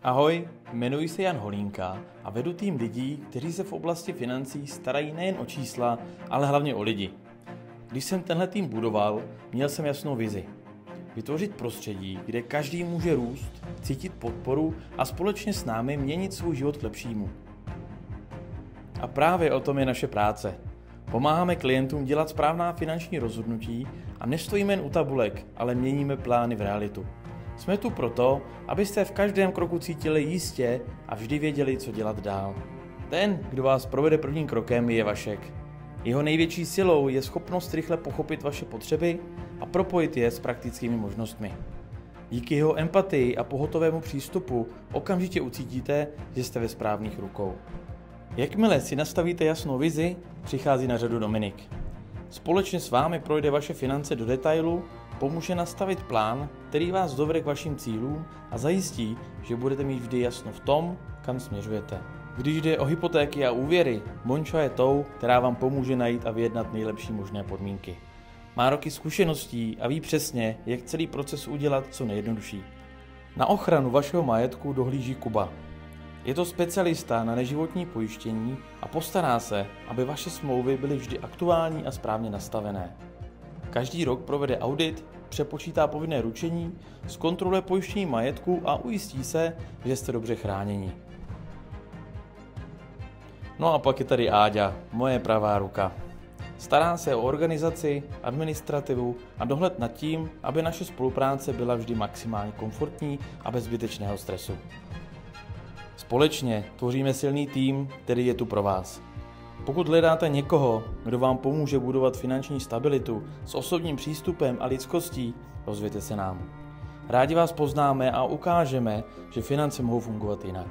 Ahoj, jmenuji se Jan Holínka a vedu tým lidí, kteří se v oblasti financí starají nejen o čísla, ale hlavně o lidi. Když jsem tenhle tým budoval, měl jsem jasnou vizi. Vytvořit prostředí, kde každý může růst, cítit podporu a společně s námi měnit svůj život k lepšímu. A právě o tom je naše práce. Pomáháme klientům dělat správná finanční rozhodnutí a nestojíme jen u tabulek, ale měníme plány v realitu. Jsme tu proto, abyste v každém kroku cítili jistě a vždy věděli, co dělat dál. Ten, kdo vás provede prvním krokem, je Vašek. Jeho největší silou je schopnost rychle pochopit vaše potřeby a propojit je s praktickými možnostmi. Díky jeho empatii a pohotovému přístupu okamžitě ucítíte, že jste ve správných rukou. Jakmile si nastavíte jasnou vizi, přichází na řadu Dominik. Společně s vámi projde vaše finance do detailu, pomůže nastavit plán, který vás dovede k vašim cílům a zajistí, že budete mít vždy jasno v tom, kam směřujete. Když jde o hypotéky a úvěry, Monča je tou, která vám pomůže najít a vyjednat nejlepší možné podmínky. Má roky zkušeností a ví přesně, jak celý proces udělat co nejjednodušší. Na ochranu vašeho majetku dohlíží Kuba. Je to specialista na neživotní pojištění a postará se, aby vaše smlouvy byly vždy aktuální a správně nastavené. Každý rok provede audit, přepočítá povinné ručení, zkontroluje pojištění majetku a ujistí se, že jste dobře chráněni. No a pak je tady Áďa, moje pravá ruka. Stará se o organizaci, administrativu a dohled nad tím, aby naše spolupráce byla vždy maximálně komfortní a bez zbytečného stresu. Společně tvoříme silný tým, který je tu pro vás. Pokud hledáte někoho, kdo vám pomůže budovat finanční stabilitu s osobním přístupem a lidskostí, ozvěte se nám. Rádi vás poznáme a ukážeme, že finance mohou fungovat jinak.